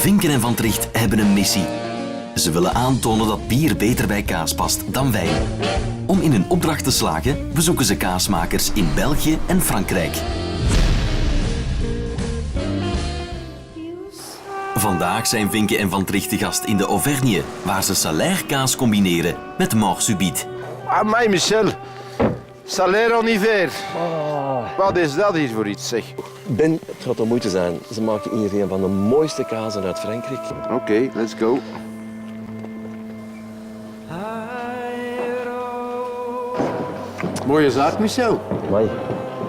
Vinken en Van Tricht hebben een missie. Ze willen aantonen dat bier beter bij kaas past dan wijn. Om in hun opdracht te slagen, bezoeken ze kaasmakers in België en Frankrijk. Vandaag zijn Vinken en Van Tricht te gast in de Auvergne, waar ze salaire-kaas combineren met mort subite. Amai, Michel. Salaire en hiver. Wat is dat hier voor iets, zeg? Ben, het gaat de moeite zijn. Ze maken hier een van de mooiste kazen uit Frankrijk. Oké, let's go. Mooie zaak, Michel. Amai,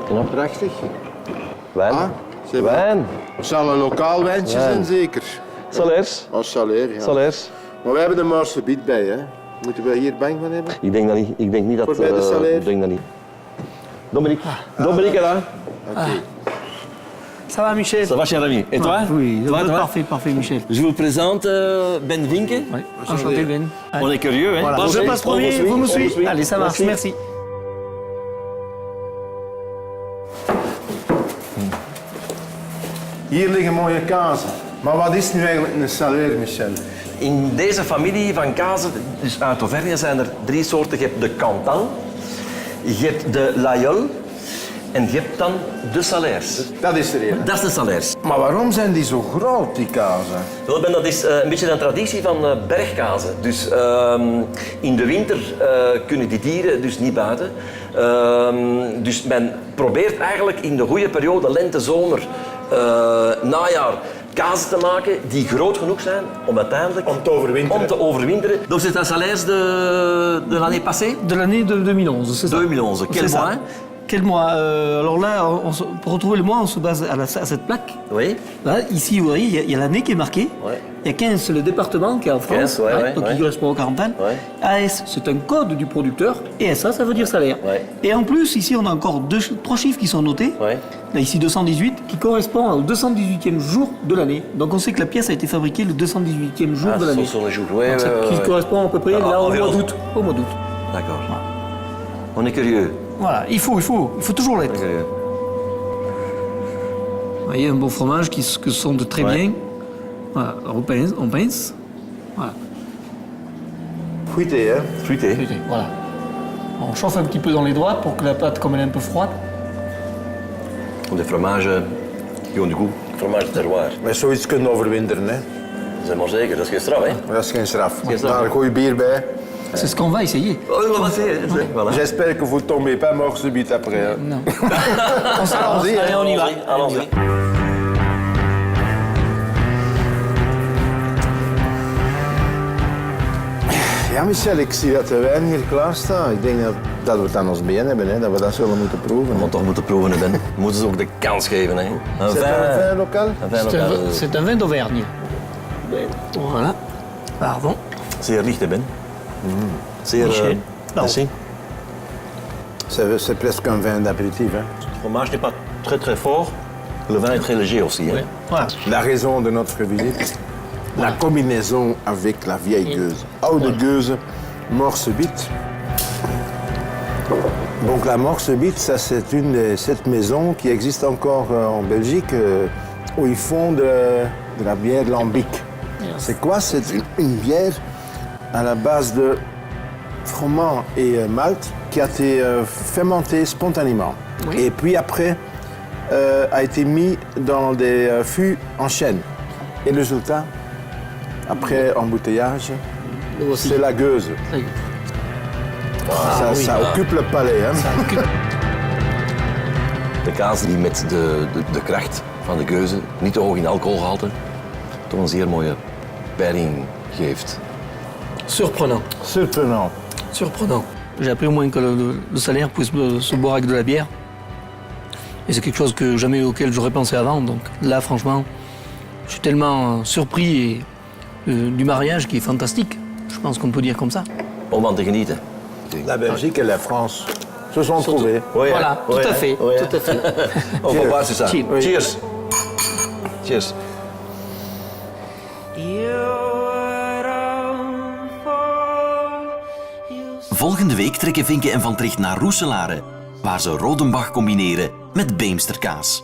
knap. Prachtig. Wijn. Ah, ze hebben- Wijn. Het zal een lokaal wijntje Wijn. zijn, zeker. Salaires. Als salaire, ja. Salaires. Maar wij hebben de Mort subite bij, hè. Moeten we hier bang van hebben? Ik denk dat niet. Ik denk niet dat... Voor bij de salaire? Ik denk dat niet. Dominique. Dominique est là. Oké. Ça va, Michel? Ça va, cher ami. Et toi? Oui, Toi, toi? parfait, parfait, Michel. Je vous présente Ben Vinken. Oui, enchanté, Ben. On est curieux, hein? Voilà. Bon, Je passe premier, vous me suivez. Allez, ça marche, merci. Hier liggen mooie kazen. Maar wat is nu eigenlijk een salaire, Michel? In deze familie van kazen, dus uit Auvergne, zijn er 3 soorten. Je hebt de Cantal, je hebt de Laïeul en je hebt dan de Salaires. Dat is er een. Dat is de Salaires. Maar waarom zijn die zo groot, die kazen? Wel, Ben, dat is een beetje een traditie van bergkazen. Dus in de winter kunnen die dieren dus niet buiten. Dus men probeert eigenlijk in de goede periode, lente, zomer, najaar, kazen te maken die groot genoeg zijn om uiteindelijk... Om te overwinteren. Om te overwinteren. Donc c'est un salaire de l'année passée? De l'année de 2011, c'est ça? 2011. Quel C'est ça. mois? Quel mois Alors là, pour retrouver le mois, on se base à cette plaque. Oui. Là, ici, vous voyez, il y a l'année qui est marquée. Ouais. Il y a 15, c'est le département qui est en France, 15, ouais, donc ouais. qui correspond au Carentan. Ouais. AS, c'est un code du producteur. Et SA, ça veut dire salaire. Ouais. Et en plus, ici, on a encore 3 chiffres qui sont notés. Ouais. Là, ici, 218, qui correspond au 218e jour de l'année. Donc on sait que la pièce a été fabriquée le 218e jour de l'année. Ce sont les jours. Ouais, Donc, ça- qui correspond à peu près Ah, là, au environ. mois d'août. Au mois d'août. D'accord. On est curieux. Voilà, il faut toujours On l'être. est curieux. Vous voyez, un bon fromage qui sont de très Ouais. bien. Voilà, on pince. Voilà, Fruité, hè? Fruité. voilà. On chauffe un petit peu dans les doigts pour que la pâte, comme elle est un peu froide. Des fromages qui ont du goût. Fromage terroir. Met zoiets kunnen overwinteren, hè? Dat is maar zeker, dat is geen straf, hè? Dat is geen straf. Geen straf. Daar gooi je bier bij. C'est ce qu'on va essayer. Oh, on va essayer. Voilà. J'espère que vous ne tombez pas mort subite après. Hein. Non. Allez, on y va. Allons-y. Ja, Michel, ik zie dat de wijn hier klaar staat. Ik denk dat we het aan ons been hebben, hè? Dat we dat zullen moeten proeven. We toch moeten proeven, Ben. We moeten ze ook de kans geven, hè? Een Is dat een vin lokaal? Een vin C'est lokaal. c'est un vin d'Auvergne. Voilà. Pardon. Zeer licht, hè, Ben? Zeer... Michel. merci. C'est presque un vin d'apéritif. Hein? Le fromage n'est pas très très fort. Le vin est très léger aussi, hein? Voilà. La raison de notre visite, la combinaison avec la vieille gueuse. Oude gueuse, mort subite. Donc la mort subite, ça c'est une des 7 maisons qui existent encore en Belgique où ils font de la bière lambic. C'est quoi? C'est une bière à la base de froment et malt qui a été fermentée spontanément. Oui. Et puis après a été mis dans des fûts en chêne. Et le résultat, après embouteillage, Le voici. c'est la gueuse. Ah, oui. Ça occupe le palais. Hein? De kaas die met de kracht van de geuze, niet te hoog in alcoholgehalte, toch een zeer mooie pairing geeft. Surprenant. Surprenant. Surprenant. J'ai appris au moins que le salaire pouvait se boire avec de la bière. Et c'est quelque chose que jamais auquel j'aurais pensé avant. Donc là, franchement, je suis tellement surpris du mariage qui est fantastique. Je pense qu'on peut dire comme ça. Om van te genieten. La Belgique et la France se sont trouvés. Voilà, tout à fait. Oui, Tout à fait. On va voir, c'est ça. Cheers. Cheers. Cheers. Volgende week trekken Vinken en Van Tricht naar Roeselare, waar ze Rodenbach combineren met Beemsterkaas.